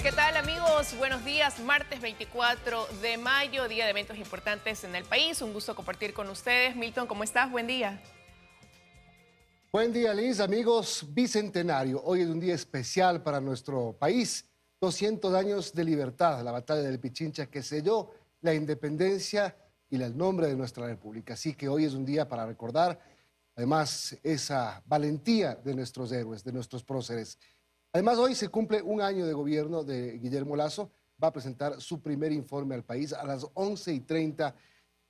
¿Qué tal, amigos? Buenos días. Martes 24 de mayo, día de eventos importantes en el país. Un gusto compartir con ustedes. Milton, ¿cómo estás? Buen día. Buen día, Liz. Amigos, bicentenario. Hoy es un día especial para nuestro país. 200 años de libertad, la batalla del Pichincha que selló la independencia y el nombre de nuestra república. Así que hoy es un día para recordar, además, esa valentía de nuestros héroes, de nuestros próceres. Además, hoy se cumple un año de gobierno de Guillermo Lasso. Va a presentar su primer informe al país a las 11:30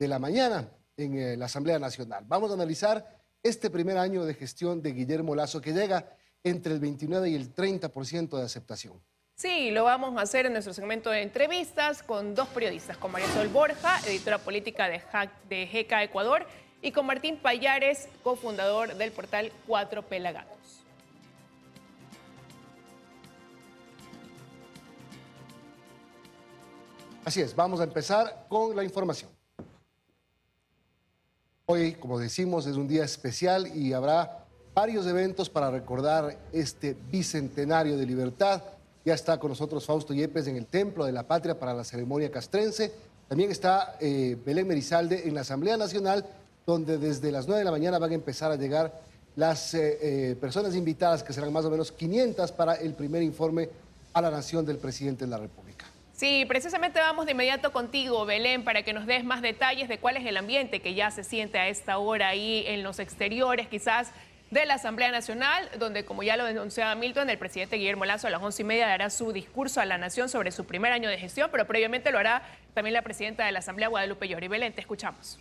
de la mañana en la Asamblea Nacional. Vamos a analizar este primer año de gestión de Guillermo Lasso, que llega entre el 29 y el 30% de aceptación. Sí, lo vamos a hacer en nuestro segmento de entrevistas con dos periodistas, con Marisol Borja, editora política de GK Ecuador, y con Martín Payares, cofundador del portal Cuatro Pelagatos. Así es, vamos a empezar con la información. Hoy, como decimos, es un día especial y habrá varios eventos para recordar este bicentenario de libertad. Ya está con nosotros Fausto Yepes en el Templo de la Patria para la ceremonia castrense. También está Belén Merizalde en la Asamblea Nacional, donde desde las 9 de la mañana van a empezar a llegar las personas invitadas, que serán más o menos 500 para el primer informe a la nación del presidente de la República. Sí, precisamente vamos de inmediato contigo, Belén, para que nos des más detalles de cuál es el ambiente que ya se siente a esta hora ahí en los exteriores, quizás de la Asamblea Nacional, donde, como ya lo denunciaba Milton, el presidente Guillermo Lasso a las 11:30 dará su discurso a la nación sobre su primer año de gestión, pero previamente lo hará también la presidenta de la Asamblea, Guadalupe Llori. Belén, te escuchamos.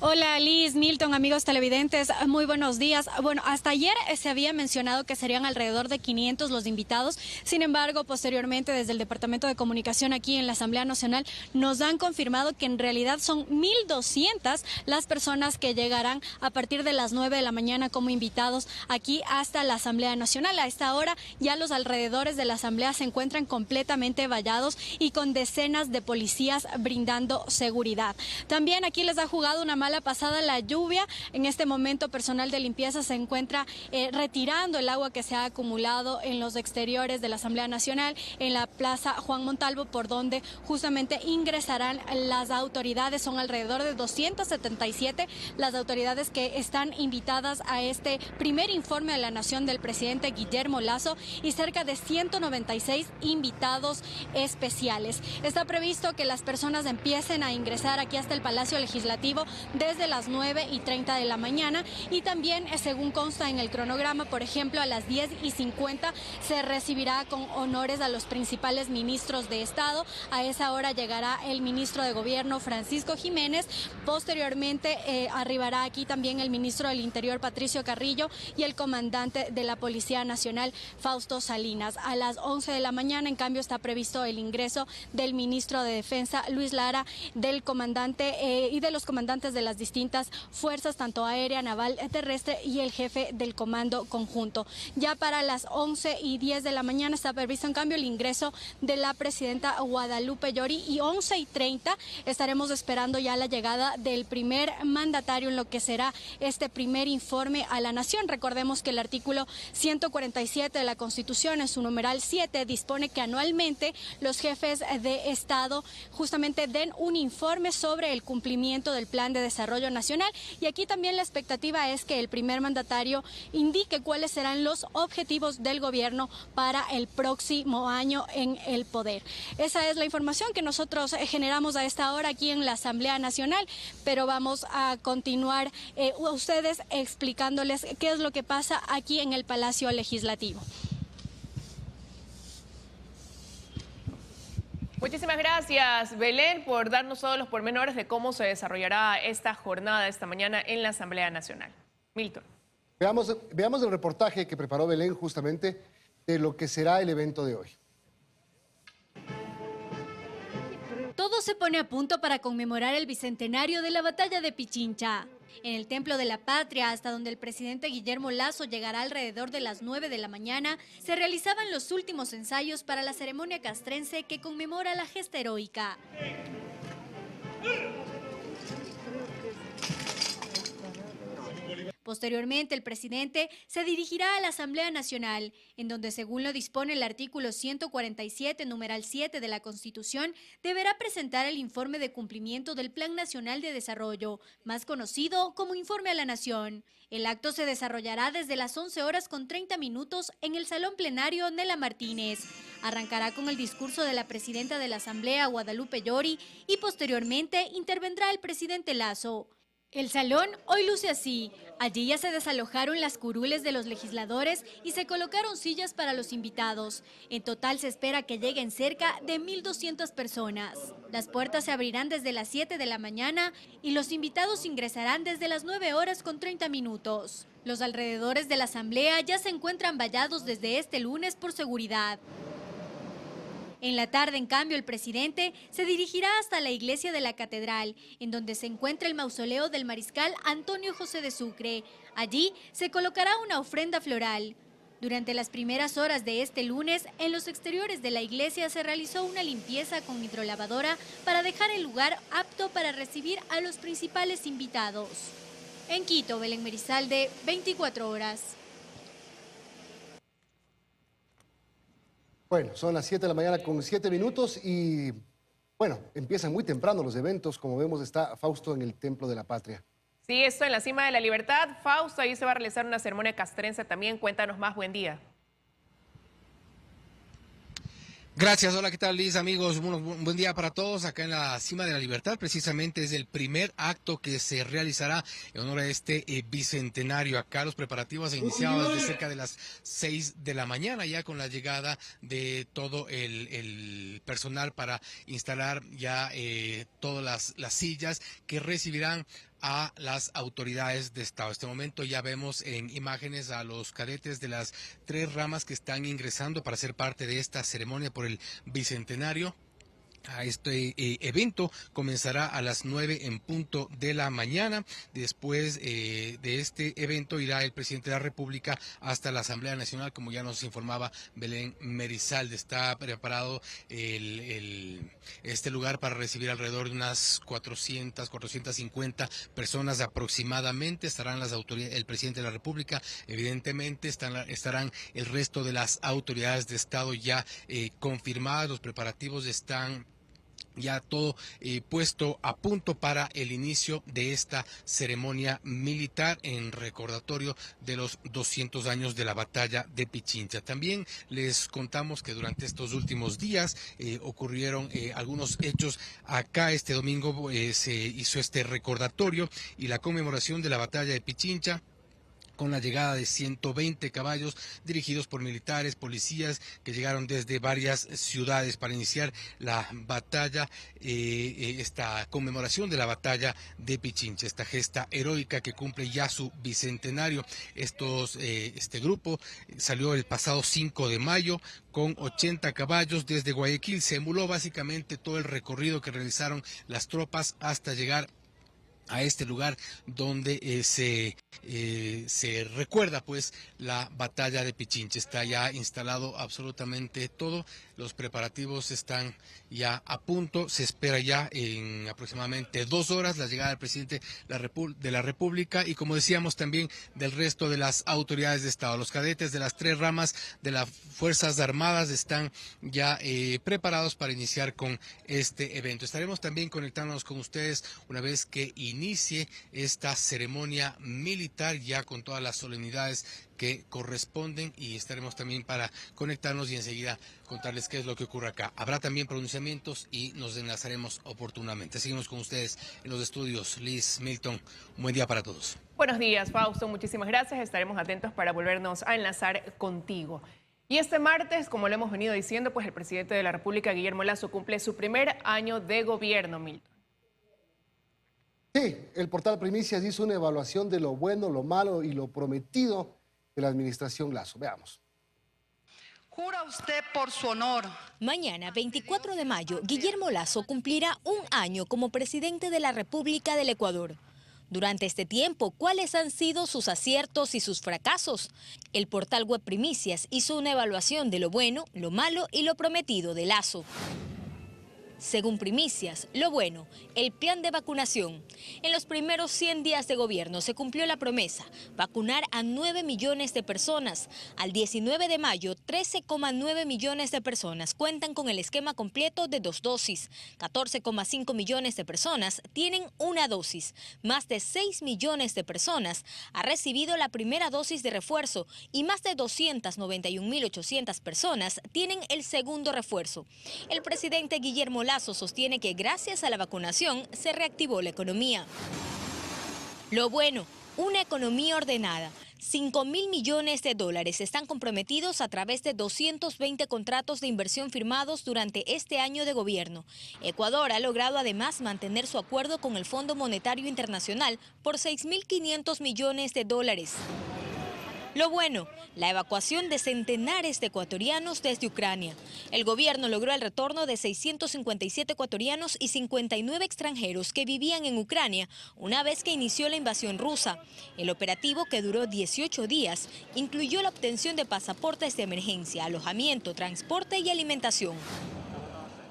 Hola Liz, Milton, amigos televidentes, muy buenos días. Bueno, hasta ayer se había mencionado que serían alrededor de 500 los invitados. Sin embargo, posteriormente desde el Departamento de Comunicación aquí en la Asamblea Nacional nos han confirmado que en realidad son 1.200 las personas que llegarán a partir de las 9 de la mañana como invitados aquí hasta la Asamblea Nacional. A esta hora ya los alrededores de la Asamblea se encuentran completamente vallados y con decenas de policías brindando seguridad. También aquí les ha jugado una mala pasada la lluvia. En este momento personal de limpieza se encuentra retirando el agua que se ha acumulado en los exteriores de la Asamblea Nacional, en la Plaza Juan Montalvo, por donde justamente ingresarán las autoridades. Son alrededor de 277 las autoridades que están invitadas a este primer informe a la nación del presidente Guillermo Lasso y cerca de 196 invitados especiales. Está previsto que las personas empiecen a ingresar aquí hasta el Palacio Legislativo desde las 9:30 de la mañana y también, según consta en el cronograma, por ejemplo, a las 10:50 se recibirá con honores a los principales ministros de Estado. A esa hora llegará el ministro de Gobierno, Francisco Jiménez. Posteriormente arribará aquí también el ministro del Interior, Patricio Carrillo, y el comandante de la Policía Nacional, Fausto Salinas. A las 11 de la mañana, en cambio, está previsto el ingreso del ministro de Defensa, Luis Lara, del comandante y de los comandantes de las distintas fuerzas, tanto aérea, naval, terrestre, y el jefe del comando conjunto. Ya para las 11:10 de la mañana está previsto en cambio el ingreso de la presidenta Guadalupe Llori, y 11:30 estaremos esperando ya la llegada del primer mandatario en lo que será este primer informe a la nación. Recordemos que el artículo 147 de la Constitución, en su numeral 7, dispone que anualmente los jefes de Estado justamente den un informe sobre el cumplimiento del Plan de Desarrollo Nacional, y aquí también la expectativa es que el primer mandatario indique cuáles serán los objetivos del gobierno para el próximo año en el poder. Esa es la información que nosotros generamos a esta hora aquí en la Asamblea Nacional, pero vamos a continuar a ustedes explicándoles qué es lo que pasa aquí en el Palacio Legislativo. Muchísimas gracias, Belén, por darnos todos los pormenores de cómo se desarrollará esta jornada esta mañana en la Asamblea Nacional. Milton. Veamos el reportaje que preparó Belén justamente de lo que será el evento de hoy. Todo se pone a punto para conmemorar el bicentenario de la batalla de Pichincha. En el Templo de la Patria, hasta donde el presidente Guillermo Lasso llegará alrededor de las 9 de la mañana, se realizaban los últimos ensayos para la ceremonia castrense que conmemora la gesta heroica. Posteriormente, el presidente se dirigirá a la Asamblea Nacional, en donde, según lo dispone el artículo 147, numeral 7 de la Constitución, deberá presentar el informe de cumplimiento del Plan Nacional de Desarrollo, más conocido como Informe a la Nación. El acto se desarrollará desde las 11:30 en el Salón Plenario Nela Martínez. Arrancará con el discurso de la presidenta de la Asamblea, Guadalupe Llori, y posteriormente intervendrá el presidente Lasso. El salón hoy luce así. Allí ya se desalojaron las curules de los legisladores y se colocaron sillas para los invitados. En total se espera que lleguen cerca de 1.200 personas. Las puertas se abrirán desde las 7 de la mañana y los invitados ingresarán desde las 9:30. Los alrededores de la asamblea ya se encuentran vallados desde este lunes por seguridad. En la tarde, en cambio, el presidente se dirigirá hasta la iglesia de la Catedral, en donde se encuentra el mausoleo del mariscal Antonio José de Sucre. Allí se colocará una ofrenda floral. Durante las primeras horas de este lunes, en los exteriores de la iglesia se realizó una limpieza con hidrolavadora para dejar el lugar apto para recibir a los principales invitados. En Quito, Belén Merizalde, 24 horas. Bueno, son las 7 de la mañana con 7 minutos y, bueno, empiezan muy temprano los eventos. Como vemos, está Fausto en el Templo de la Patria. Sí, esto en la Cima de la Libertad. Fausto, ahí se va a realizar una ceremonia castrense también. Cuéntanos más, buen día. Gracias, hola, ¿qué tal, Liz? Amigos, un buen día para todos. Acá en la Cima de la Libertad, precisamente es el primer acto que se realizará en honor a este bicentenario. Acá los preparativos se iniciaban desde cerca de las 6 de la mañana, ya con la llegada de todo el personal para instalar ya todas las sillas que recibirán a las autoridades de Estado. En este momento ya vemos en imágenes a los cadetes de las 3 ramas que están ingresando para ser parte de esta ceremonia por el bicentenario. A este evento comenzará a las 9 en punto de la mañana. Después de este evento irá el presidente de la República hasta la Asamblea Nacional, como ya nos informaba Belén Merizalde. Está preparado este lugar para recibir alrededor de unas 450 personas aproximadamente. Estarán las autoridades, el presidente de la República, evidentemente estarán el resto de las autoridades de Estado ya confirmadas. Los preparativos están ya todo puesto a punto para el inicio de esta ceremonia militar en recordatorio de los 200 años de la batalla de Pichincha. También les contamos que durante estos últimos días ocurrieron algunos hechos. Acá este domingo se hizo este recordatorio y la conmemoración de la batalla de Pichincha, con la llegada de 120 caballos dirigidos por militares, policías que llegaron desde varias ciudades para iniciar la batalla, esta conmemoración de la batalla de Pichincha, esta gesta heroica que cumple ya su bicentenario. Este grupo salió el pasado 5 de mayo con 80 caballos desde Guayaquil. Se emuló básicamente todo el recorrido que realizaron las tropas hasta llegar a este lugar donde se recuerda pues la batalla de Pichincha. Está ya instalado absolutamente todo, los preparativos están ya a punto. Se espera ya en aproximadamente 2 horas la llegada del presidente de la República y, como decíamos, también del resto de las autoridades de Estado. Los cadetes de las 3 ramas de las Fuerzas Armadas están ya preparados para iniciar con este evento. Estaremos también conectándonos con ustedes una vez que inicie esta ceremonia militar, ya con todas las solemnidades que corresponden, y estaremos también para conectarnos y enseguida contarles qué es lo que ocurre acá. Habrá también pronunciamientos y nos enlazaremos oportunamente. Seguimos con ustedes en los estudios. Liz, Milton, un buen día para todos. Buenos días, Fausto. Muchísimas gracias. Estaremos atentos para volvernos a enlazar contigo. Y este martes, como lo hemos venido diciendo, pues el presidente de la República, Guillermo Lasso, cumple su primer año de gobierno, Milton. Sí, el portal Primicias hizo una evaluación de lo bueno, lo malo y lo prometido de la administración Lasso. Veamos. ¿Jura usted por su honor? Mañana, 24 de mayo, Guillermo Lasso cumplirá un año como presidente de la República del Ecuador. Durante este tiempo, ¿cuáles han sido sus aciertos y sus fracasos? El portal web Primicias hizo una evaluación de lo bueno, lo malo y lo prometido de Lasso. Según Primicias, lo bueno, el plan de vacunación. En los primeros 100 días de gobierno se cumplió la promesa, vacunar a 9 millones de personas. Al 19 de mayo, 13,9 millones de personas cuentan con el esquema completo de 2 dosis. 14,5 millones de personas tienen una dosis. Más de 6 millones de personas han recibido la primera dosis de refuerzo y más de 291.800 personas tienen el segundo refuerzo. El presidente Guillermo Lasso sostiene que gracias a la vacunación se reactivó la economía. Lo bueno, una economía ordenada. 5.000 millones de dólares están comprometidos a través de 220 contratos de inversión firmados durante este año de gobierno. Ecuador ha logrado además mantener su acuerdo con el Fondo Monetario Internacional por 6.500 millones de dólares. Lo bueno, la evacuación de centenares de ecuatorianos desde Ucrania. El gobierno logró el retorno de 657 ecuatorianos y 59 extranjeros que vivían en Ucrania una vez que inició la invasión rusa. El operativo, que duró 18 días, incluyó la obtención de pasaportes de emergencia, alojamiento, transporte y alimentación.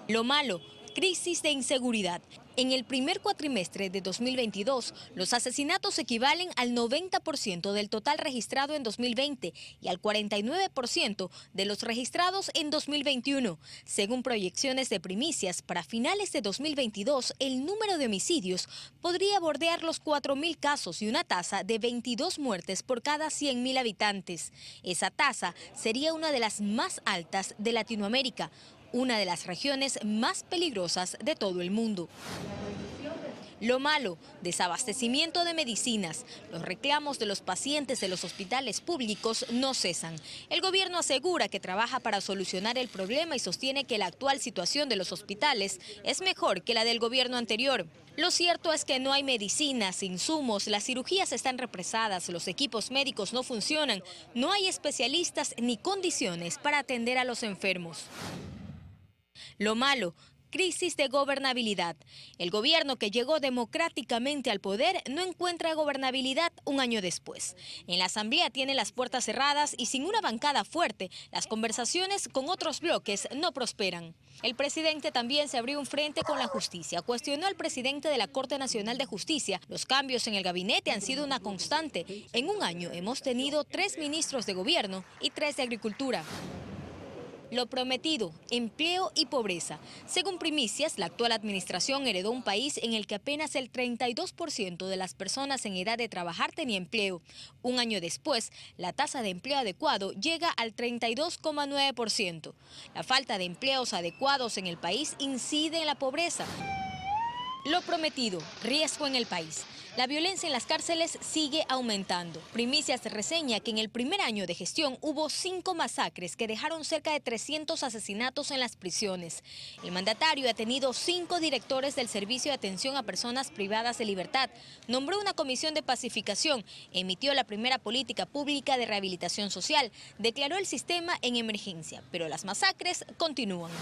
Lo malo, crisis de inseguridad. En el primer cuatrimestre de 2022, los asesinatos equivalen al 90% del total registrado en 2020 y al 49% de los registrados en 2021. Según proyecciones de Primicias, para finales de 2022, el número de homicidios podría bordear los 4.000 casos y una tasa de 22 muertes por cada 100.000 habitantes. Esa tasa sería una de las más altas de Latinoamérica, una de las regiones más peligrosas de todo el mundo. Lo malo, desabastecimiento de medicinas. Los reclamos de los pacientes de los hospitales públicos no cesan. El gobierno asegura que trabaja para solucionar el problema y sostiene que la actual situación de los hospitales es mejor que la del gobierno anterior. Lo cierto es que no hay medicinas, insumos, las cirugías están represadas, los equipos médicos no funcionan, no hay especialistas ni condiciones para atender a los enfermos. Lo malo, crisis de gobernabilidad. El gobierno que llegó democráticamente al poder no encuentra gobernabilidad un año después. En la Asamblea tiene las puertas cerradas y sin una bancada fuerte, las conversaciones con otros bloques no prosperan. El presidente también se abrió un frente con la justicia. Cuestionó al presidente de la Corte Nacional de Justicia. Los cambios en el gabinete han sido una constante. En un año hemos tenido 3 ministros de gobierno y 3 de agricultura. Lo prometido, empleo y pobreza. Según Primicias, la actual administración heredó un país en el que apenas el 32% de las personas en edad de trabajar tenía empleo. Un año después, la tasa de empleo adecuado llega al 32,9%. La falta de empleos adecuados en el país incide en la pobreza. Lo prometido, riesgo en el país. La violencia en las cárceles sigue aumentando. Primicias reseña que en el primer año de gestión hubo 5 masacres que dejaron cerca de 300 asesinatos en las prisiones. El mandatario ha tenido 5 directores del Servicio de Atención a Personas Privadas de Libertad, nombró una comisión de pacificación, emitió la primera política pública de rehabilitación social, declaró el sistema en emergencia, pero las masacres continúan.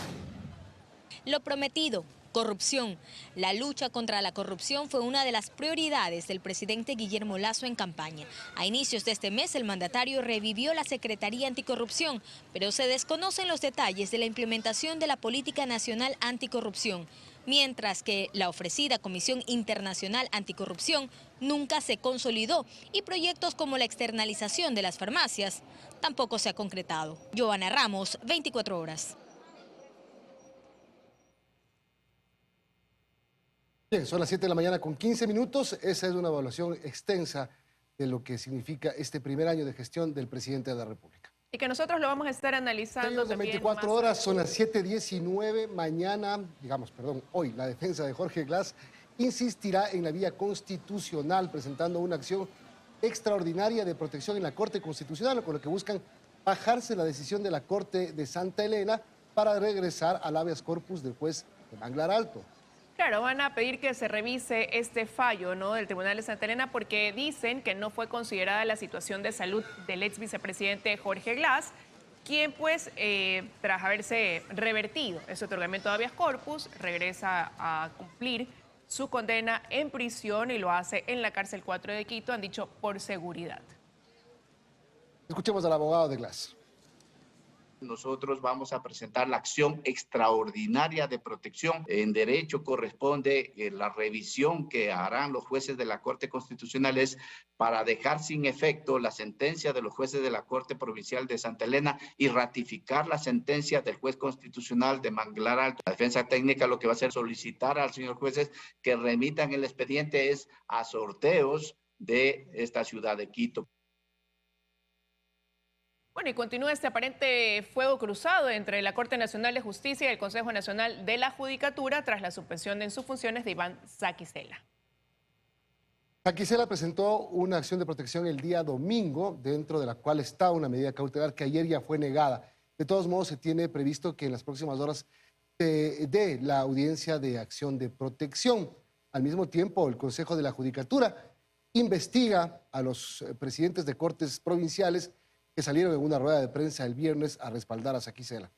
Lo prometido, corrupción. La lucha contra la corrupción fue una de las prioridades del presidente Guillermo Lasso en campaña. A inicios de este mes, el mandatario revivió la Secretaría Anticorrupción, pero se desconocen los detalles de la implementación de la Política Nacional Anticorrupción, mientras que la ofrecida Comisión Internacional Anticorrupción nunca se consolidó y proyectos como la externalización de las farmacias tampoco se ha concretado. Joana Ramos, 24 horas. Bien, son las 7 de la mañana con 15 minutos. Esa es una evaluación extensa de lo que significa este primer año de gestión del presidente de la República. Y que nosotros lo vamos a estar analizando de también 24 horas, son las 7:19. Mañana, hoy, la defensa de Jorge Glass insistirá en la vía constitucional presentando una acción extraordinaria de protección en la Corte Constitucional, con lo que buscan bajarse la decisión de la Corte de Santa Elena para regresar al habeas corpus del juez de Manglar Alto. Claro, van a pedir que se revise este fallo, ¿no?, del Tribunal de Santa Elena, porque dicen que no fue considerada la situación de salud del ex vicepresidente Jorge Glass, quien pues tras haberse revertido ese otorgamiento de habeas corpus, regresa a cumplir su condena en prisión y lo hace en la cárcel 4 de Quito, han dicho por seguridad. Escuchemos al abogado de Glass. Nosotros vamos a presentar la acción extraordinaria de protección. En derecho corresponde la revisión que harán los jueces de la Corte Constitucional es para dejar sin efecto la sentencia de los jueces de la Corte Provincial de Santa Elena y ratificar la sentencia del juez constitucional de Manglar Alto. La defensa técnica lo que va a hacer es solicitar al señor jueces que remitan el expediente es a sorteos de esta ciudad de Quito. Bueno, y continúa este aparente fuego cruzado entre la Corte Nacional de Justicia y el Consejo Nacional de la Judicatura tras la suspensión en sus funciones de Iván Saquicela. Saquicela presentó una acción de protección el día domingo, dentro de la cual está una medida cautelar que ayer ya fue negada. De todos modos, se tiene previsto que en las próximas horas se dé la audiencia de acción de protección. Al mismo tiempo, el Consejo de la Judicatura investiga a los presidentes de cortes provinciales que salieron en una rueda de prensa el viernes a respaldar a Saquicela.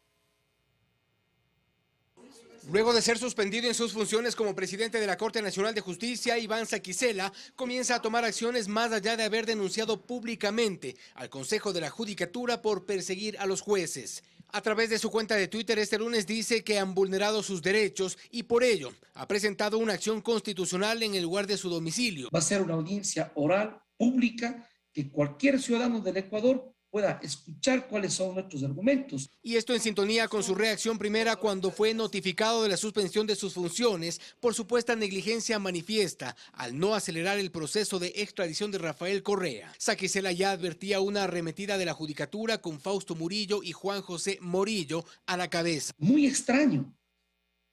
Luego de ser suspendido en sus funciones como presidente de la Corte Nacional de Justicia, Iván Saquicela comienza a tomar acciones más allá de haber denunciado públicamente al Consejo de la Judicatura por perseguir a los jueces. A través de su cuenta de Twitter este lunes dice que han vulnerado sus derechos y por ello ha presentado una acción constitucional en el lugar de su domicilio. Va a ser una audiencia oral, pública, que cualquier ciudadano del Ecuador pueda escuchar cuáles son nuestros argumentos. Y esto en sintonía con su reacción primera cuando fue notificado de la suspensión de sus funciones por supuesta negligencia manifiesta al no acelerar el proceso de extradición de Rafael Correa. Saquicela ya advertía una arremetida de la Judicatura con Fausto Murillo y Juan José Morillo a la cabeza. Muy extraño,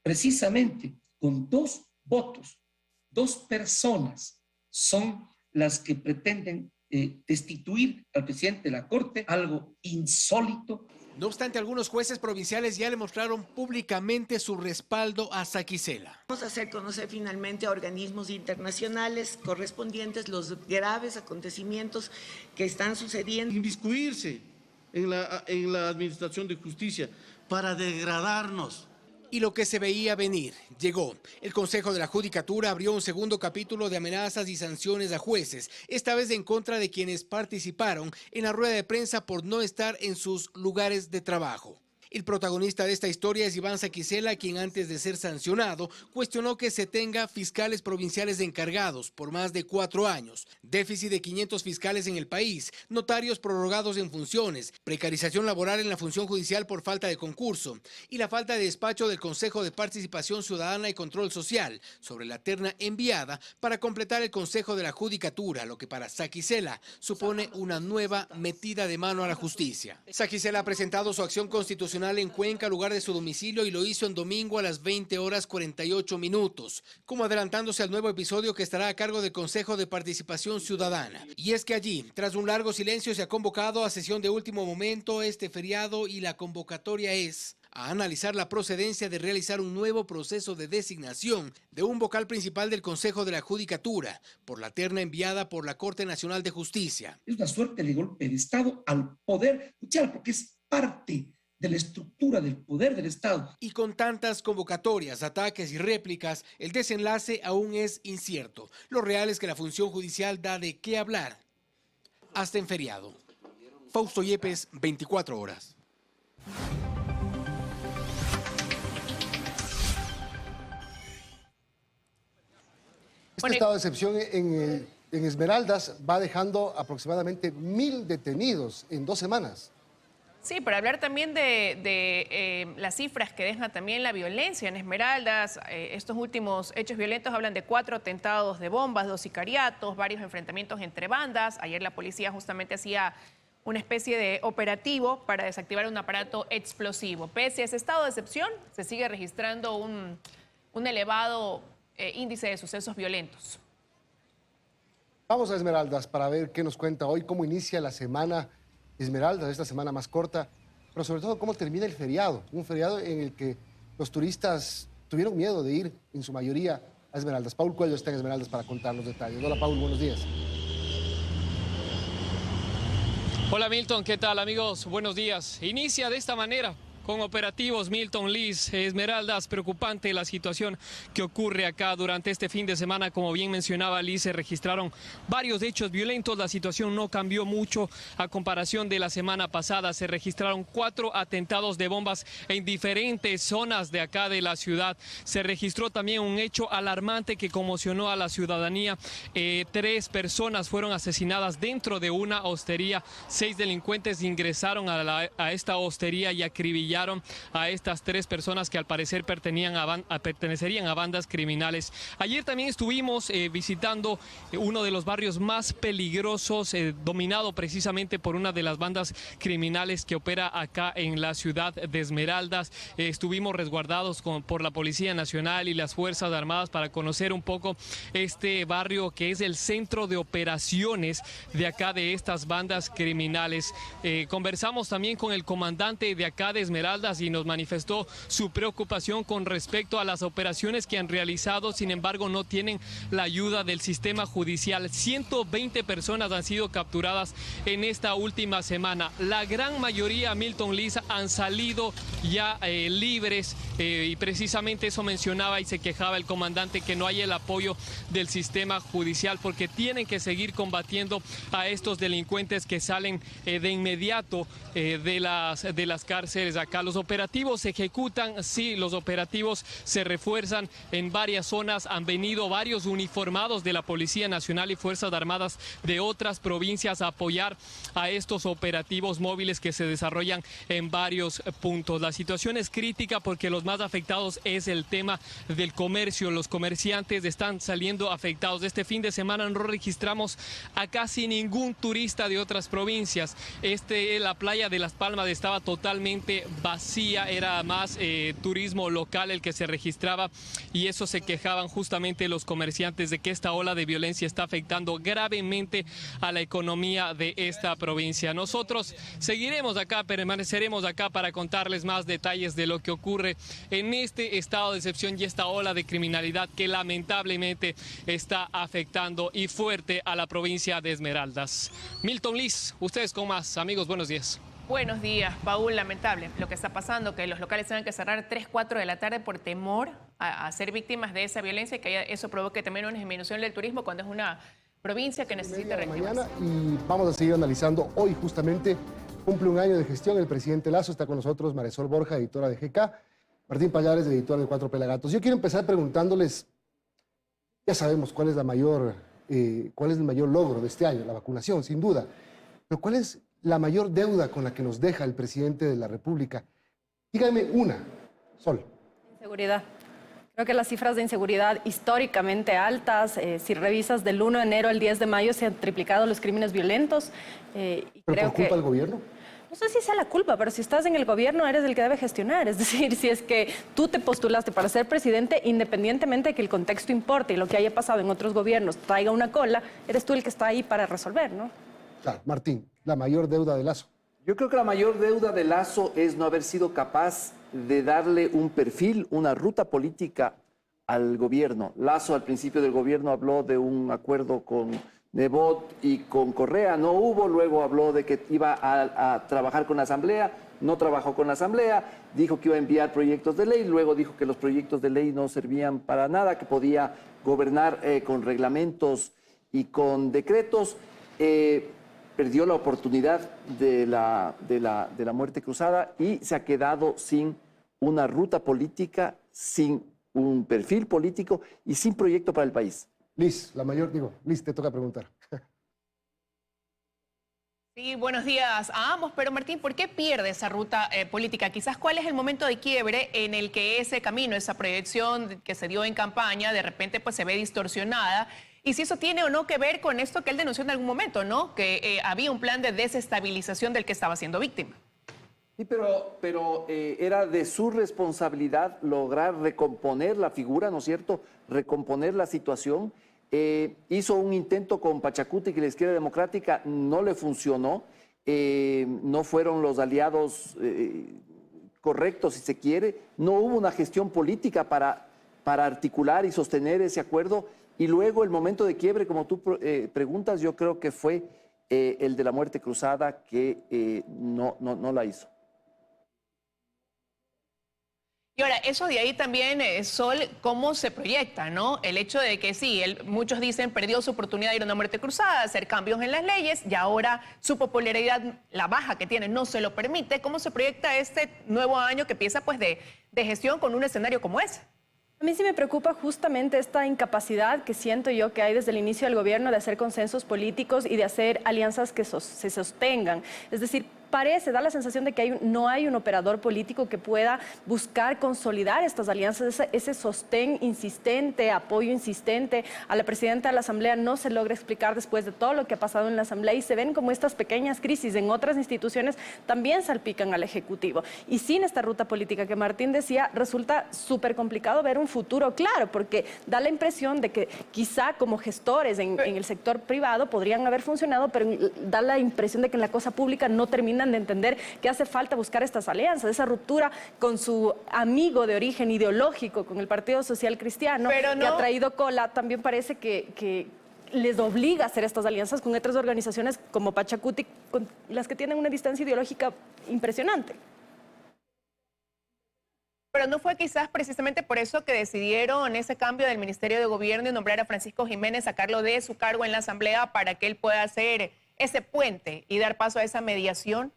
precisamente con 2 votos, 2 personas son las que pretenden destituir al presidente de la Corte, algo insólito. No obstante, algunos jueces provinciales ya le mostraron públicamente su respaldo a Saquicela. Vamos a hacer conocer finalmente a organismos internacionales correspondientes los graves acontecimientos que están sucediendo. Inmiscuirse en la administración de justicia para degradarnos. Y lo que se veía venir, llegó. El Consejo de la Judicatura abrió un segundo capítulo de amenazas y sanciones a jueces, esta vez en contra de quienes participaron en la rueda de prensa por no estar en sus lugares de trabajo. El protagonista de esta historia es Iván Saquicela, quien antes de ser sancionado cuestionó que se tenga fiscales provinciales encargados por más de 4 años, déficit de 500 fiscales en el país, notarios prorrogados en funciones, precarización laboral en la función judicial por falta de concurso y la falta de despacho del Consejo de Participación Ciudadana y Control Social sobre la terna enviada para completar el Consejo de la Judicatura, lo que para Saquicela supone una nueva metida de mano a la justicia. Saquicela ha presentado su acción constitucional en Cuenca, lugar de su domicilio, y lo hizo en domingo a las 20:48, como adelantándose al nuevo episodio que estará a cargo del Consejo de Participación Ciudadana. Y es que allí, tras un largo silencio, se ha convocado a sesión de último momento este feriado y la convocatoria es a analizar la procedencia de realizar un nuevo proceso de designación de un vocal principal del Consejo de la Judicatura por la terna enviada por la Corte Nacional de Justicia. Es una suerte de golpe de Estado al poder judicial porque es parte de la estructura del poder del Estado. Y con tantas convocatorias, ataques y réplicas, el desenlace aún es incierto. Lo real es que la función judicial da de qué hablar hasta en feriado. Fausto Yepes, 24 horas. Este estado de excepción en Esmeraldas va dejando aproximadamente 1000 detenidos en 2 semanas. Sí, para hablar también de las cifras que deja también la violencia en Esmeraldas, estos últimos hechos violentos hablan de 4 atentados de bombas, 2 sicariatos, varios enfrentamientos entre bandas. Ayer la policía justamente hacía una especie de operativo para desactivar un aparato explosivo. Pese a ese estado de excepción, se sigue registrando un elevado índice de sucesos violentos. Vamos a Esmeraldas para ver qué nos cuenta hoy, cómo inicia la semana Esmeraldas, esta semana más corta, pero sobre todo cómo termina el feriado, un feriado en el que los turistas tuvieron miedo de ir en su mayoría a Esmeraldas. Paul Cuello está en Esmeraldas para contar los detalles. Hola Paul, buenos días. Hola Milton, ¿qué tal amigos? Buenos días. Inicia de esta manera, con operativos Milton, Liz, Esmeraldas. Preocupante la situación que ocurre acá durante este fin de semana. Como bien mencionaba Liz, se registraron varios hechos violentos. La situación no cambió mucho a comparación de la semana pasada. Se registraron 4 atentados de bombas en diferentes zonas de acá de la ciudad. Se registró también un hecho alarmante que conmocionó a la ciudadanía. 3 personas fueron asesinadas dentro de una hostería. 6 delincuentes ingresaron a esta hostería y acribillaron a estas 3 personas que al parecer pertenecerían a bandas criminales. Ayer también estuvimos visitando uno de los barrios más peligrosos, dominado precisamente por una de las bandas criminales que opera acá en la ciudad de Esmeraldas. Estuvimos resguardados por la Policía Nacional y las Fuerzas Armadas para conocer un poco este barrio que es el centro de operaciones de acá de estas bandas criminales. Conversamos también con el comandante de acá de Esmeraldas y nos manifestó su preocupación con respecto a las operaciones que han realizado. Sin embargo, no tienen la ayuda del sistema judicial. 120 personas han sido capturadas en esta última semana. La gran mayoría, Milton, Liz, han salido ya libres y precisamente eso mencionaba y se quejaba el comandante, que no hay el apoyo del sistema judicial porque tienen que seguir combatiendo a estos delincuentes que salen de inmediato de las cárceles acá. Los operativos se ejecutan, sí, los operativos se refuerzan en varias zonas. Han venido varios uniformados de la Policía Nacional y Fuerzas Armadas de otras provincias a apoyar a estos operativos móviles que se desarrollan en varios puntos. La situación es crítica porque los más afectados es el tema del comercio. Los comerciantes están saliendo afectados. Este fin de semana no registramos a casi ningún turista de otras provincias. La playa de Las Palmas estaba totalmente vacía, era más turismo local el que se registraba y eso se quejaban justamente los comerciantes de que esta ola de violencia está afectando gravemente a la economía de esta provincia. Nosotros seguiremos acá, permaneceremos acá para contarles más detalles de lo que ocurre en este estado de excepción y esta ola de criminalidad que lamentablemente está afectando y fuerte a la provincia de Esmeraldas. Milton, Liz, ustedes con más. Amigos, buenos días. Buenos días, Paul. Lamentable lo que está pasando, que los locales tengan que cerrar 3, 4 de la tarde por temor a ser víctimas de esa violencia y que eso provoque también una disminución del turismo cuando es una provincia que necesita reactivación. Y vamos a seguir analizando. Hoy justamente cumple un año de gestión el presidente Lasso. Está con nosotros Marisol Borja, editora de GK, Martín Pallares, editor de 4 Pelagatos. Yo quiero empezar preguntándoles, ya sabemos cuál es el mayor logro de este año, la vacunación, sin duda, pero ¿cuál es la mayor deuda con la que nos deja el presidente de la República? Dígame una, Sol. Inseguridad. Creo que las cifras de inseguridad históricamente altas, si revisas del 1 de enero al 10 de mayo se han triplicado los crímenes violentos. ¿Pero por culpa del gobierno? No sé si sea la culpa, pero si estás en el gobierno eres el que debe gestionar. Es decir, si es que tú te postulaste para ser presidente, independientemente de que el contexto importe y lo que haya pasado en otros gobiernos traiga una cola, eres tú el que está ahí para resolver, ¿no? Claro, Martín, la mayor deuda de Lasso. Yo creo que la mayor deuda de Lasso es no haber sido capaz de darle un perfil, una ruta política al gobierno. Lasso al principio del gobierno habló de un acuerdo con Nebot y con Correa, no hubo, luego habló de que iba a trabajar con la Asamblea, no trabajó con la Asamblea, dijo que iba a enviar proyectos de ley, luego dijo que los proyectos de ley no servían para nada, que podía gobernar con reglamentos y con decretos. Perdió la oportunidad de la muerte cruzada y se ha quedado sin una ruta política, sin un perfil político y sin proyecto para el país. Liz, Liz, te toca preguntar. Sí, buenos días a ambos, pero Martín, ¿por qué pierde esa ruta política? Quizás, ¿cuál es el momento de quiebre en el que ese camino, esa proyección que se dio en campaña, de repente pues se ve distorsionada? Y si eso tiene o no que ver con esto que él denunció en algún momento, ¿no? Que había un plan de desestabilización del que estaba siendo víctima. Sí, pero era de su responsabilidad lograr recomponer la figura, ¿no es cierto? Recomponer la situación. Hizo un intento con Pachacuti, que la izquierda democrática no le funcionó. No fueron los aliados correctos, si se quiere. No hubo una gestión política para articular y sostener ese acuerdo. Y luego el momento de quiebre, como tú preguntas, yo creo que fue el de la muerte cruzada que no la hizo. Y ahora, eso de ahí también, Sol, cómo se proyecta, ¿no? El hecho de que sí, muchos dicen perdió su oportunidad de ir a una muerte cruzada, hacer cambios en las leyes, y ahora su popularidad, la baja que tiene, no se lo permite. ¿Cómo se proyecta este nuevo año que empieza pues de gestión con un escenario como ese? A mí sí me preocupa justamente esta incapacidad que siento yo que hay desde el inicio del gobierno de hacer consensos políticos y de hacer alianzas que se sostengan. Es decir, da la sensación de que no hay un operador político que pueda buscar consolidar estas alianzas, ese sostén insistente, apoyo insistente a la presidenta de la Asamblea no se logra explicar después de todo lo que ha pasado en la Asamblea y se ven como estas pequeñas crisis en otras instituciones también salpican al Ejecutivo. Y sin esta ruta política que Martín decía, resulta súper complicado ver un futuro claro, porque da la impresión de que quizá como gestores en el sector privado podrían haber funcionado, pero da la impresión de que en la cosa pública no terminan de entender que hace falta buscar estas alianzas, esa ruptura con su amigo de origen ideológico, con el Partido Social Cristiano, que ha traído cola, también parece que les obliga a hacer estas alianzas con otras organizaciones como Pachacuti, con las que tienen una distancia ideológica impresionante. Pero no fue quizás precisamente por eso que decidieron ese cambio del Ministerio de Gobierno y nombrar a Francisco Jiménez, sacarlo de su cargo en la Asamblea para que él pueda hacer ese puente y dar paso a esa mediación.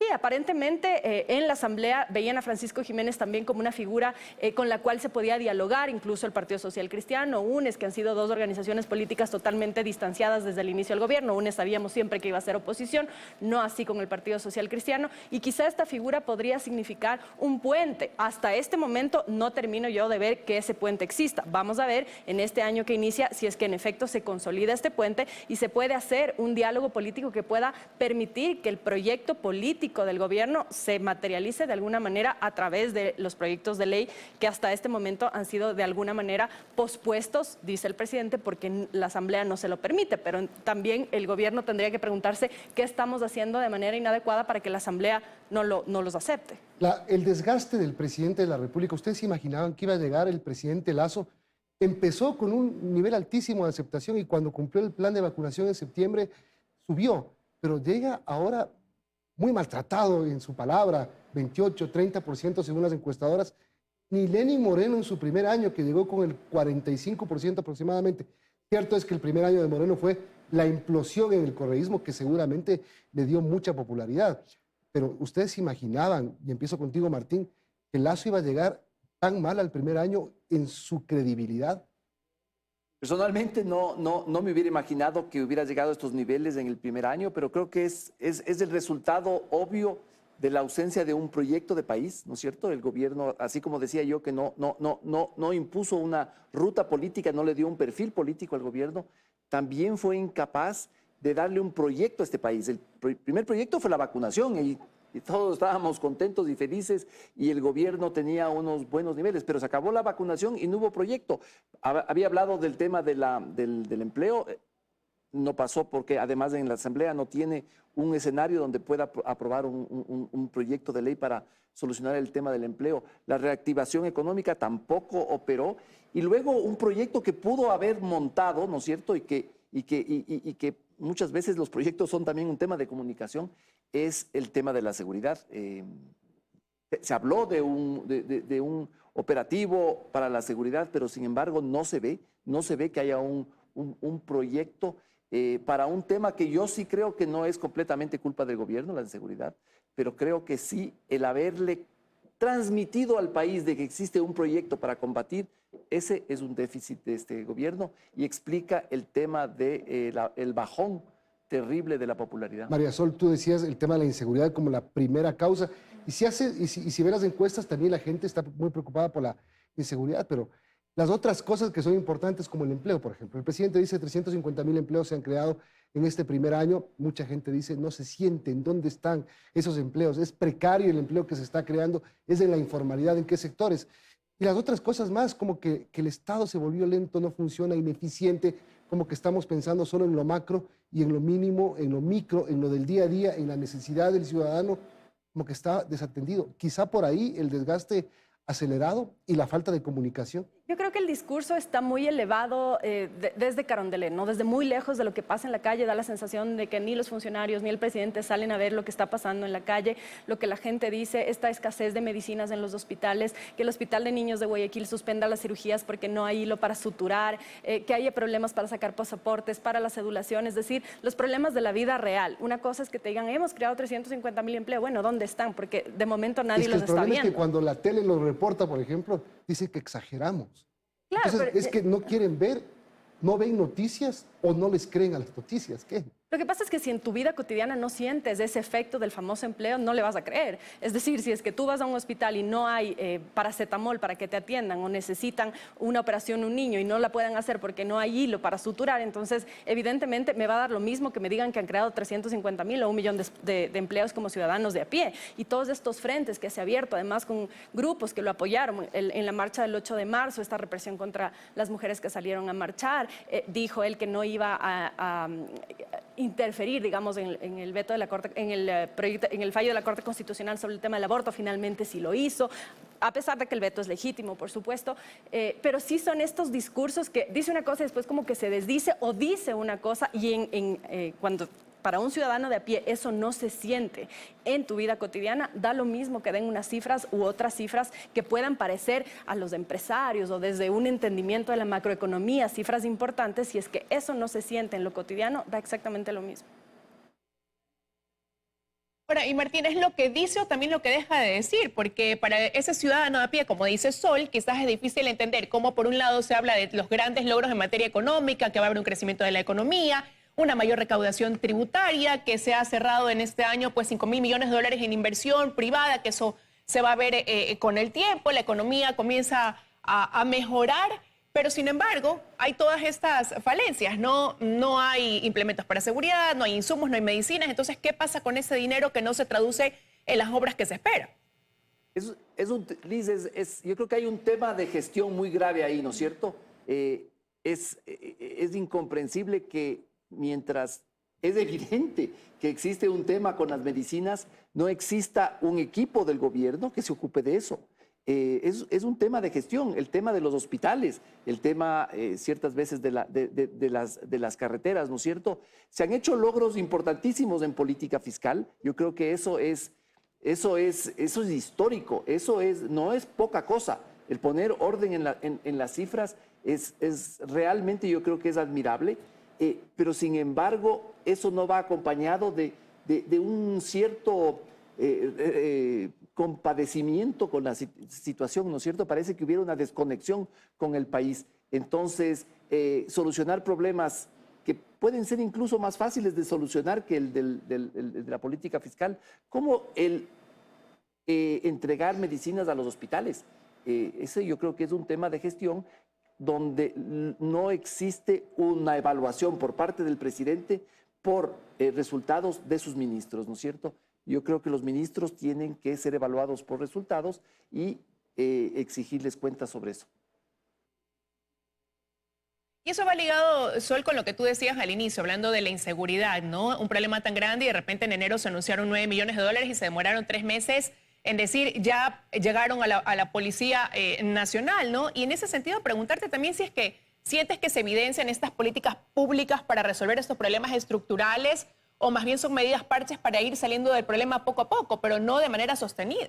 Sí, aparentemente en la Asamblea veían a Francisco Jiménez también como una figura con la cual se podía dialogar, incluso el Partido Social Cristiano, UNES, que han sido dos organizaciones políticas totalmente distanciadas desde el inicio del gobierno. UNES sabíamos siempre que iba a ser oposición, no así con el Partido Social Cristiano, y quizá esta figura podría significar un puente. Hasta este momento no termino yo de ver que ese puente exista. Vamos a ver en este año que inicia si es que en efecto se consolida este puente y se puede hacer un diálogo político que pueda permitir que el proyecto político del gobierno se materialice de alguna manera a través de los proyectos de ley que hasta este momento han sido de alguna manera pospuestos, dice el presidente, porque la Asamblea no se lo permite, pero también el gobierno tendría que preguntarse qué estamos haciendo de manera inadecuada para que la Asamblea no los acepte. El desgaste del presidente de la República, ¿ustedes se imaginaban que iba a llegar el presidente Lasso? Empezó con un nivel altísimo de aceptación y cuando cumplió el plan de vacunación en septiembre subió, pero llega ahora muy maltratado en su palabra, 28, 30% según las encuestadoras. Ni Lenín Moreno en su primer año, que llegó con el 45% aproximadamente. Cierto es que el primer año de Moreno fue la implosión en el correísmo que seguramente le dio mucha popularidad. Pero ustedes se imaginaban, y empiezo contigo Martín, que Lasso iba a llegar tan mal al primer año en su credibilidad. Personalmente no me hubiera imaginado que hubiera llegado a estos niveles en el primer año, pero creo que es el resultado obvio de la ausencia de un proyecto de país, ¿no es cierto? El gobierno, así como decía yo, que no impuso una ruta política, no le dio un perfil político al gobierno, también fue incapaz de darle un proyecto a este país. El primer proyecto fue la vacunación y todos estábamos contentos y felices y el gobierno tenía unos buenos niveles, pero se acabó la vacunación y no hubo proyecto. Había hablado del tema del empleo, no pasó porque además en la Asamblea no tiene un escenario donde pueda aprobar un proyecto de ley para solucionar el tema del empleo. La reactivación económica tampoco operó y luego un proyecto que pudo haber montado, ¿no es cierto? Y que muchas veces los proyectos son también un tema de comunicación, es el tema de la seguridad. Se habló de un operativo para la seguridad, pero sin embargo no se ve que haya un proyecto para un tema que yo sí creo que no es completamente culpa del gobierno, la seguridad, pero creo que sí el haberle transmitido al país de que existe un proyecto para combatir, ese es un déficit de este gobierno y explica el tema del bajón terrible de la popularidad. María Sol, tú decías el tema de la inseguridad como la primera causa, y si ves las encuestas también la gente está muy preocupada por la inseguridad, pero las otras cosas que son importantes como el empleo, por ejemplo. El presidente dice 350,000 empleos se han creado en este primer año. Mucha gente dice no se sienten, ¿dónde están esos empleos? Es precario el empleo que se está creando, es en la informalidad, ¿en qué sectores? Y las otras cosas más, como que el Estado se volvió lento, no funciona, ineficiente, como que estamos pensando solo en lo macro y en lo mínimo, en lo micro, en lo del día a día, en la necesidad del ciudadano, como que está desatendido. Quizá por ahí el desgaste acelerado y la falta de comunicación. Yo creo que el discurso está muy elevado desde Carondelet, ¿no? Desde muy lejos de lo que pasa en la calle, da la sensación de que ni los funcionarios ni el presidente salen a ver lo que está pasando en la calle, lo que la gente dice, esta escasez de medicinas en los hospitales, que el Hospital de Niños de Guayaquil suspenda las cirugías porque no hay hilo para suturar, que haya problemas para sacar pasaportes, para la cedulación, es decir, los problemas de la vida real. Una cosa es que te digan, hemos creado 350.000 empleos, bueno, ¿dónde están? Porque de momento nadie los está viendo. El problema es que cuando la tele lo reporta, por ejemplo, dice que exageramos. Claro, entonces, es que no quieren ver, no ven noticias o no les creen a las noticias. ¿Qué? Lo que pasa es que si en tu vida cotidiana no sientes ese efecto del famoso empleo, no le vas a creer. Es decir, si es que tú vas a un hospital y no hay paracetamol para que te atiendan o necesitan una operación un niño y no la puedan hacer porque no hay hilo para suturar, entonces evidentemente me va a dar lo mismo que me digan que han creado 350.000 o 1 millón de empleos como ciudadanos de a pie. Y todos estos frentes que se ha abierto, además con grupos que lo apoyaron en la marcha del 8 de marzo, esta represión contra las mujeres que salieron a marchar, dijo él que no iba a interferir, digamos, en el veto de la Corte, en el fallo de la Corte Constitucional sobre el tema del aborto. Finalmente sí lo hizo, a pesar de que el veto es legítimo, por supuesto, pero sí son estos discursos que dice una cosa y después como que se desdice o dice una cosa y cuando para un ciudadano de a pie eso no se siente en tu vida cotidiana, da lo mismo que den unas cifras u otras cifras que puedan parecer a los empresarios o desde un entendimiento de la macroeconomía, cifras importantes, si es que eso no se siente en lo cotidiano, da exactamente lo mismo. Ahora, y Martín, ¿es lo que dice o también lo que deja de decir? Porque para ese ciudadano de a pie, como dice Sol, quizás es difícil entender cómo por un lado se habla de los grandes logros en materia económica, que va a haber un crecimiento de la economía, una mayor recaudación tributaria, que se ha cerrado en este año pues 5.000 millones de dólares en inversión privada, que eso se va a ver con el tiempo, la economía comienza a mejorar, pero sin embargo hay todas estas falencias, no hay implementos para seguridad, no hay insumos, no hay medicinas. Entonces, ¿qué pasa con ese dinero que no se traduce en las obras que se esperan? Liz, yo creo que hay un tema de gestión muy grave ahí, ¿no es cierto? Es incomprensible que mientras es evidente que existe un tema con las medicinas, no exista un equipo del gobierno que se ocupe de eso. Es un tema de gestión, el tema de los hospitales, el tema ciertas veces de las carreteras, ¿no es cierto? Se han hecho logros importantísimos en política fiscal. Yo creo que eso es histórico, no es poca cosa. El poner orden en las cifras es realmente, yo creo que es admirable. Pero sin embargo, eso no va acompañado de un cierto compadecimiento con la situación, ¿no es cierto? Parece que hubiera una desconexión con el país. Entonces, solucionar problemas que pueden ser incluso más fáciles de solucionar que el de la política fiscal, como el entregar medicinas a los hospitales. Ese yo creo que es un tema de gestión donde no existe una evaluación por parte del presidente por resultados de sus ministros, ¿no es cierto? Yo creo que los ministros tienen que ser evaluados por resultados y exigirles cuentas sobre eso. Y eso va ligado, Sol, con lo que tú decías al inicio, hablando de la inseguridad, ¿no? Un problema tan grande y de repente en enero se anunciaron 9 millones de dólares y se demoraron 3 meses en decir, ya llegaron a la Policía Nacional, ¿no? Y en ese sentido, preguntarte también si es que sientes que se evidencian estas políticas públicas para resolver estos problemas estructurales o más bien son medidas parches para ir saliendo del problema poco a poco, pero no de manera sostenida.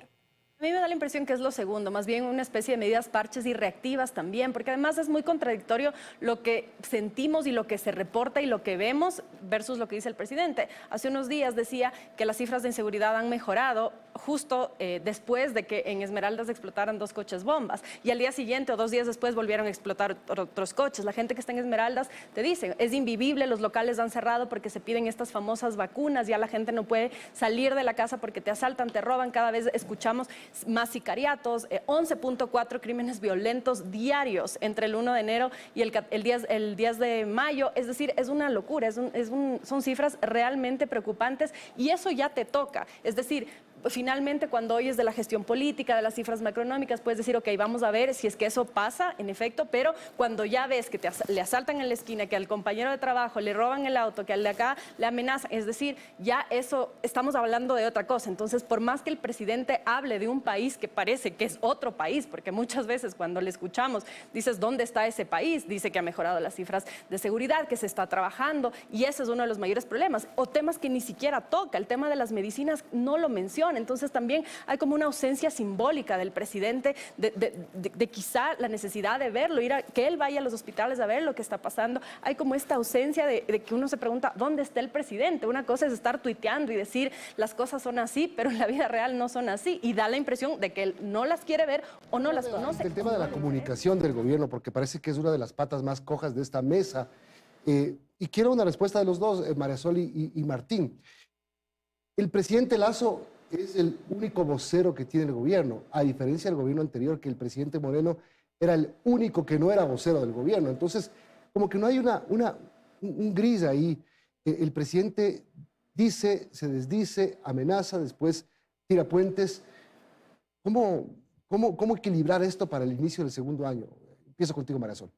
A mí me da la impresión que es lo segundo, más bien una especie de medidas parches y reactivas también, porque además es muy contradictorio lo que sentimos y lo que se reporta y lo que vemos versus lo que dice el presidente. Hace unos días decía que las cifras de inseguridad han mejorado justo después de que en Esmeraldas explotaran 2 coches bombas y al día siguiente o 2 días después volvieron a explotar otros coches. La gente que está en Esmeraldas te dice, es invivible, los locales han cerrado porque se piden estas famosas vacunas, ya la gente no puede salir de la casa porque te asaltan, te roban, cada vez escuchamos más sicariatos, 11.4 crímenes violentos diarios entre el 1 de enero y el 10 de mayo. Es decir, es una locura, son cifras realmente preocupantes y eso ya te toca. Es decir, finalmente cuando oyes de la gestión política, de las cifras macroeconómicas, puedes decir, ok, vamos a ver si es que eso pasa, en efecto, pero cuando ya ves que le asaltan en la esquina, que al compañero de trabajo le roban el auto, que al de acá le amenazan, es decir, ya eso, estamos hablando de otra cosa. Entonces, por más que el presidente hable de un país que parece que es otro país, porque muchas veces cuando le escuchamos, dices, ¿dónde está ese país? Dice que ha mejorado las cifras de seguridad, que se está trabajando, y ese es uno de los mayores problemas. O temas que ni siquiera toca, el tema de las medicinas no lo menciona. Entonces también hay como una ausencia simbólica del presidente de quizá la necesidad de verlo, que él vaya a los hospitales a ver lo que está pasando. Hay como esta ausencia de que uno se pregunta, ¿dónde está el presidente? Una cosa es estar tuiteando y decir, las cosas son así, pero en la vida real no son así, y da la impresión de que él no las quiere ver o no las conoce. El tema de la comunicación del gobierno, porque parece que es una de las patas más cojas de esta mesa, y quiero una respuesta de los dos, María Sol y Martín. El presidente Lasso es el único vocero que tiene el gobierno, a diferencia del gobierno anterior, que el presidente Moreno era el único que no era vocero del gobierno. Entonces, como que no hay un gris ahí. El presidente dice, se desdice, amenaza, después tira puentes. ¿Cómo equilibrar esto para el inicio del segundo año? Empiezo contigo, María Sol.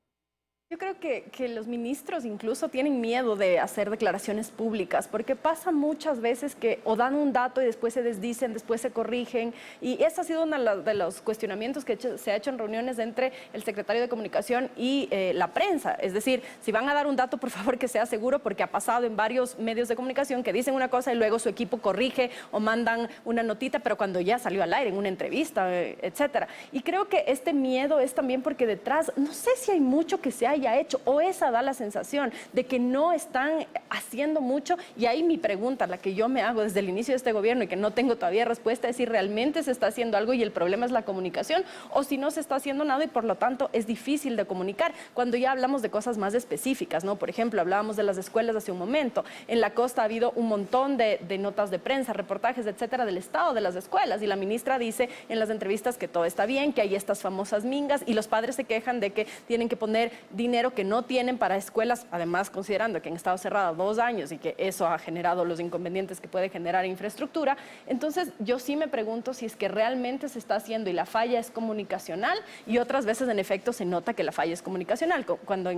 Yo creo que los ministros incluso tienen miedo de hacer declaraciones públicas, porque pasa muchas veces que o dan un dato y después se desdicen, después se corrigen, y ese ha sido uno de los cuestionamientos que se ha hecho en reuniones entre el secretario de Comunicación y la prensa. Es decir, si van a dar un dato, por favor que sea seguro, porque ha pasado en varios medios de comunicación que dicen una cosa y luego su equipo corrige o mandan una notita, pero cuando ya salió al aire en una entrevista, etcétera. Y creo que este miedo es también porque detrás, no sé si hay mucho que se haya hecho, o esa da la sensación de que no están haciendo mucho. Y ahí mi pregunta, la que yo me hago desde el inicio de este gobierno y que no tengo todavía respuesta, es si realmente se está haciendo algo y el problema es la comunicación, o si no se está haciendo nada y por lo tanto es difícil de comunicar. Cuando ya hablamos de cosas más específicas, ¿no? Por ejemplo, hablábamos de las escuelas hace un momento. En la costa ha habido un montón de notas de prensa, reportajes, etcétera, del estado de las escuelas, y la ministra dice en las entrevistas que todo está bien, que hay estas famosas mingas, y los padres se quejan de que tienen que poner dinero que no tienen para escuelas, además considerando que han estado cerradas 2 años y que eso ha generado los inconvenientes que puede generar infraestructura. Entonces yo sí me pregunto si es que realmente se está haciendo y la falla es comunicacional, y otras veces en efecto se nota que la falla es comunicacional, cuando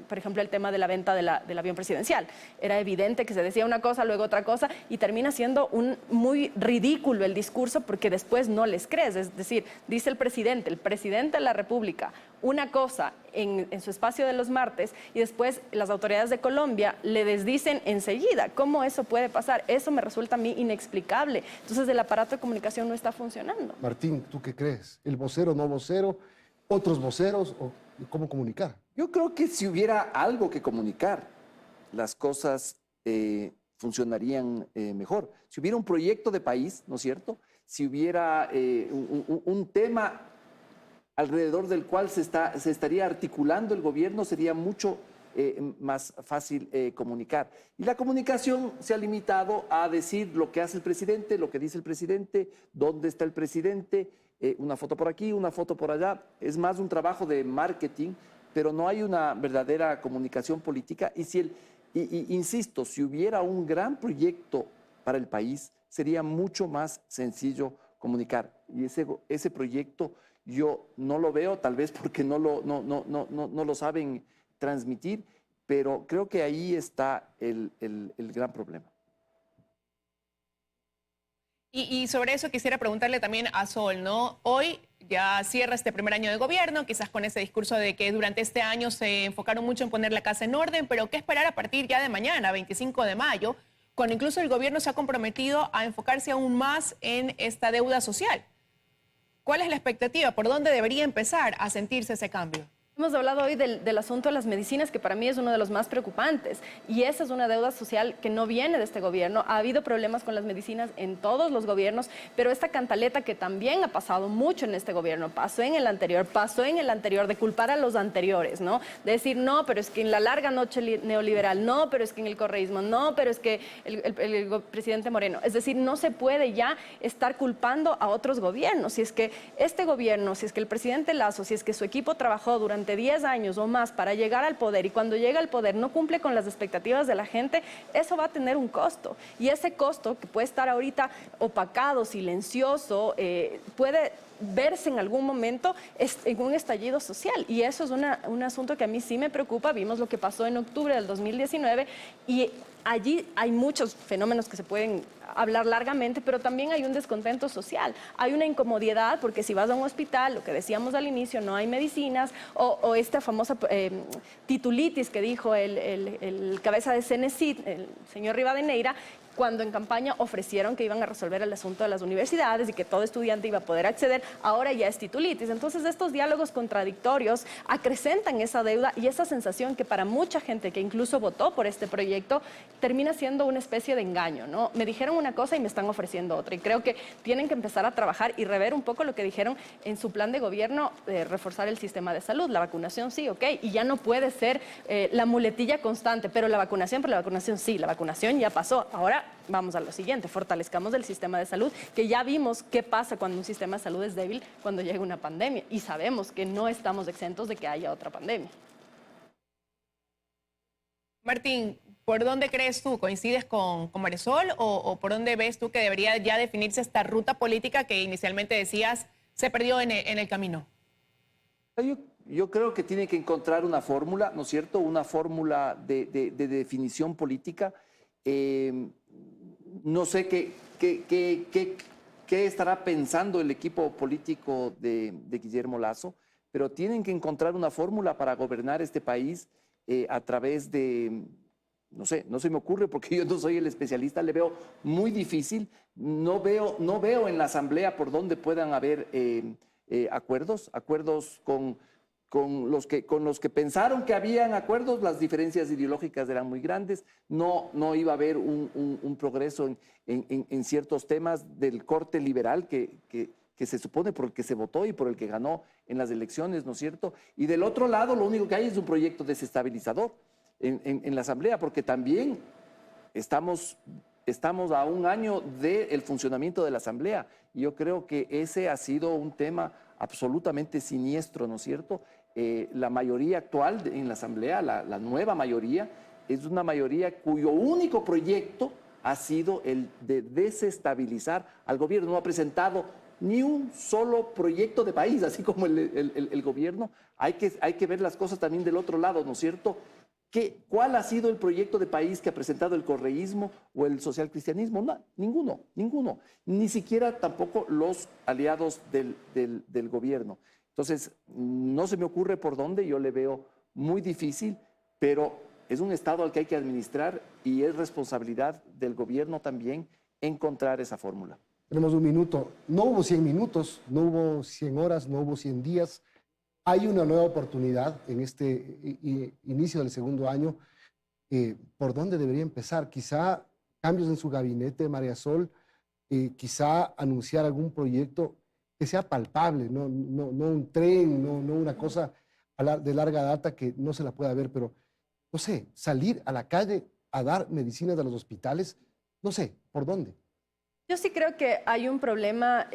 por ejemplo el tema de la venta del avión presidencial, era evidente que se decía una cosa, luego otra cosa, y termina siendo muy ridículo el discurso, porque después no les crees. Es decir, dice el presidente de la República una cosa en su espacio de los martes, y después las autoridades de Colombia le desdicen enseguida. ¿Cómo eso puede pasar? Eso me resulta a mí inexplicable. Entonces el aparato de comunicación no está funcionando. Martín, ¿tú qué crees? ¿El vocero, no vocero? ¿Otros voceros? ¿O cómo comunicar? Yo creo que si hubiera algo que comunicar, las cosas funcionarían mejor. Si hubiera un proyecto de país, ¿no es cierto? Si hubiera un tema alrededor del cual se estaría articulando el gobierno, sería mucho más fácil comunicar. Y la comunicación se ha limitado a decir lo que hace el presidente, lo que dice el presidente, dónde está el presidente, una foto por aquí, una foto por allá. Es más un trabajo de marketing, pero no hay una verdadera comunicación política. Insisto, si hubiera un gran proyecto para el país, sería mucho más sencillo comunicar. Y ese proyecto yo no lo veo, tal vez porque no lo saben transmitir, pero creo que ahí está el gran problema. Y sobre eso quisiera preguntarle también a Sol, ¿no? Hoy ya cierra este primer año de gobierno, quizás con ese discurso de que durante este año se enfocaron mucho en poner la casa en orden, pero ¿qué esperar a partir ya de mañana, 25 de mayo, cuando incluso el gobierno se ha comprometido a enfocarse aún más en esta deuda social? ¿Cuál es la expectativa? ¿Por dónde debería empezar a sentirse ese cambio? Hemos hablado hoy del asunto de las medicinas, que para mí es uno de los más preocupantes, y esa es una deuda social que no viene de este gobierno. Ha habido problemas con las medicinas en todos los gobiernos, pero esta cantaleta que también ha pasado mucho en este gobierno, pasó en el anterior, de culpar a los anteriores, ¿no? De decir, no, pero es que en la larga noche neoliberal, no, pero es que en el correísmo, no, pero es que el presidente Moreno. Es decir, no se puede ya estar culpando a otros gobiernos. Si es que este gobierno, si es que el presidente Lasso, si es que su equipo trabajó durante durante 10 años o más para llegar al poder y cuando llega al poder no cumple con las expectativas de la gente, eso va a tener un costo. Y ese costo, que puede estar ahorita opacado, silencioso, puede verse en algún momento en un estallido social. Y eso es un asunto que a mí sí me preocupa. Vimos lo que pasó en octubre del 2019 y allí hay muchos fenómenos que se pueden hablar largamente, pero también hay un descontento social. Hay una incomodidad porque si vas a un hospital, lo que decíamos al inicio, no hay medicinas, o esta famosa titulitis que dijo el cabeza de CNCIT, el señor Rivadeneira, cuando en campaña ofrecieron que iban a resolver el asunto de las universidades y que todo estudiante iba a poder acceder, ahora ya es titulitis. Entonces estos diálogos contradictorios acrecentan esa deuda y esa sensación que para mucha gente que incluso votó por este proyecto termina siendo una especie de engaño, ¿no? Me dijeron una cosa y me están ofreciendo otra, y creo que tienen que empezar a trabajar y rever un poco lo que dijeron en su plan de gobierno, reforzar el sistema de salud. La vacunación sí, ok, y ya no puede ser la muletilla constante, pero la vacunación sí, la vacunación ya pasó. Ahora vamos a lo siguiente, fortalezcamos el sistema de salud, que ya vimos qué pasa cuando un sistema de salud es débil cuando llega una pandemia, y sabemos que no estamos exentos de que haya otra pandemia. Martín, ¿por dónde crees tú? ¿Coincides con Marisol o por dónde ves tú que debería ya definirse esta ruta política que inicialmente decías se perdió en el camino? Yo creo que tiene que encontrar una fórmula, ¿no es cierto? Una fórmula de definición política. No sé qué estará pensando el equipo político de Guillermo Lasso, pero tienen que encontrar una fórmula para gobernar este país a través de, no sé, no se me ocurre porque yo no soy el especialista, le veo muy difícil, no veo en la Asamblea por dónde puedan haber acuerdos con los que pensaron que habían acuerdos. Las diferencias ideológicas eran muy grandes, no iba a haber un progreso en ciertos temas del corte liberal que se supone por el que se votó y por el que ganó en las elecciones, ¿no es cierto? Y del otro lado lo único que hay es un proyecto desestabilizador en la Asamblea, porque también estamos a un año del funcionamiento de la Asamblea, y yo creo que ese ha sido un tema absolutamente siniestro, ¿no es cierto? La mayoría actual en la Asamblea, la nueva mayoría, es una mayoría cuyo único proyecto ha sido el de desestabilizar al gobierno. No ha presentado ni un solo proyecto de país, así como el gobierno. Hay que ver las cosas también del otro lado, ¿no es cierto? ¿Cuál ha sido el proyecto de país que ha presentado el correísmo o el socialcristianismo? No, ninguno. Ni siquiera tampoco los aliados del gobierno. Entonces, no se me ocurre por dónde, yo le veo muy difícil, pero es un Estado al que hay que administrar y es responsabilidad del gobierno también encontrar esa fórmula. Tenemos un minuto. No hubo 100 minutos, no hubo 100 horas, no hubo 100 días. Hay una nueva oportunidad en este inicio del segundo año. ¿Por dónde debería empezar? Quizá cambios en su gabinete, María Sol, quizá anunciar algún proyecto que sea palpable, no un tren, no una cosa de larga data que no se la pueda ver, pero, no sé, salir a la calle a dar medicinas a los hospitales, no sé, ¿por dónde? Yo sí creo que hay un problema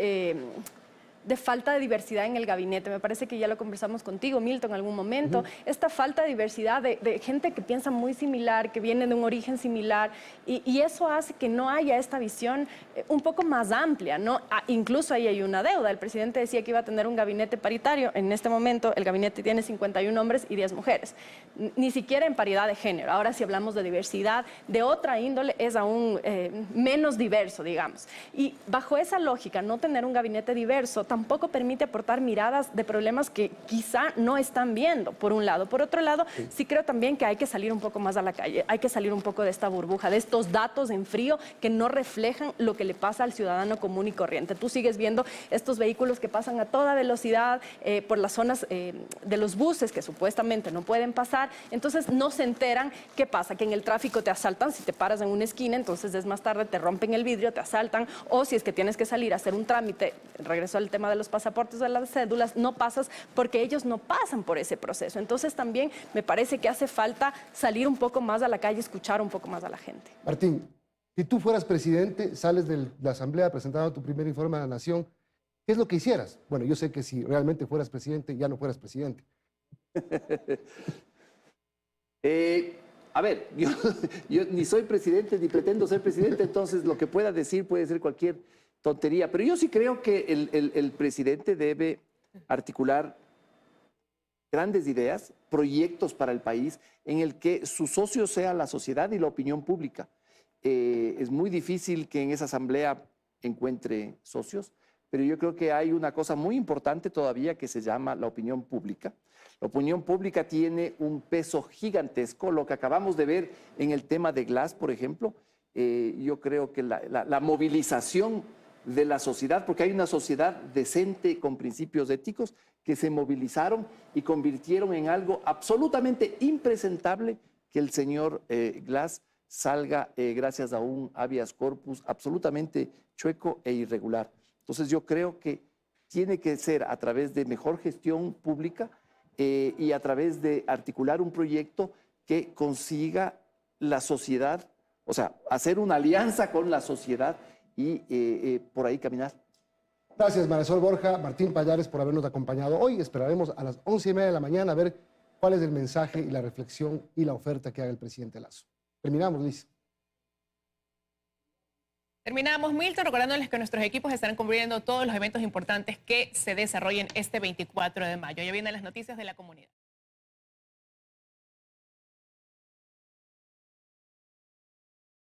de falta de diversidad en el gabinete. Me parece que ya lo conversamos contigo, Milton, en algún momento. Esta falta de diversidad de gente que piensa muy similar, que viene de un origen similar, y eso hace que no haya esta visión un poco más amplia, ¿no? Incluso ahí hay una deuda. El presidente decía que iba a tener un gabinete paritario. En este momento el gabinete tiene 51 hombres y 10 mujeres. Ni siquiera en paridad de género. Ahora, si hablamos de diversidad de otra índole, es aún menos diverso, digamos. Y bajo esa lógica, no tener un gabinete diverso tampoco permite aportar miradas de problemas que quizá no están viendo, por un lado. Por otro lado, sí creo también que hay que salir un poco más a la calle, hay que salir un poco de esta burbuja, de estos datos en frío que no reflejan lo que le pasa al ciudadano común y corriente. Tú sigues viendo estos vehículos que pasan a toda velocidad por las zonas de los buses que supuestamente no pueden pasar, entonces no se enteran qué pasa, que en el tráfico te asaltan, si te paras en una esquina, entonces es más tarde, te rompen el vidrio, te asaltan, o si es que tienes que salir a hacer un trámite, regreso al tema de los pasaportes, de las cédulas, no pasas porque ellos no pasan por ese proceso. Entonces también me parece que hace falta salir un poco más a la calle, escuchar un poco más a la gente. Martín, si tú fueras presidente, sales de la Asamblea presentando tu primer informe a la Nación, ¿qué es lo que hicieras? Bueno, yo sé que si realmente fueras presidente, ya no fueras presidente. A ver, yo ni soy presidente ni pretendo ser presidente, entonces lo que pueda decir puede ser cualquier tontería. Pero yo sí creo que el presidente debe articular grandes ideas, proyectos para el país, en el que su socio sea la sociedad y la opinión pública. Es muy difícil que en esa asamblea encuentre socios, pero yo creo que hay una cosa muy importante todavía que se llama la opinión pública. La opinión pública tiene un peso gigantesco, lo que acabamos de ver en el tema de Glass, por ejemplo. Yo creo que la movilización de la sociedad, porque hay una sociedad decente con principios éticos que se movilizaron y convirtieron en algo absolutamente impresentable que el señor Glass salga gracias a un habeas corpus absolutamente chueco e irregular. Entonces yo creo que tiene que ser a través de mejor gestión pública y a través de articular un proyecto que consiga la sociedad, o sea, hacer una alianza con la sociedad y por ahí caminar. Gracias, Marisol Borja, Martín Pallares, por habernos acompañado hoy. Esperaremos a las 11:30 de la mañana a ver cuál es el mensaje y la reflexión y la oferta que haga el presidente Lasso. Terminamos, Liz. Terminamos, Milton, recordándoles que nuestros equipos estarán cubriendo todos los eventos importantes que se desarrollen este 24 de mayo. Ya vienen las noticias de la comunidad.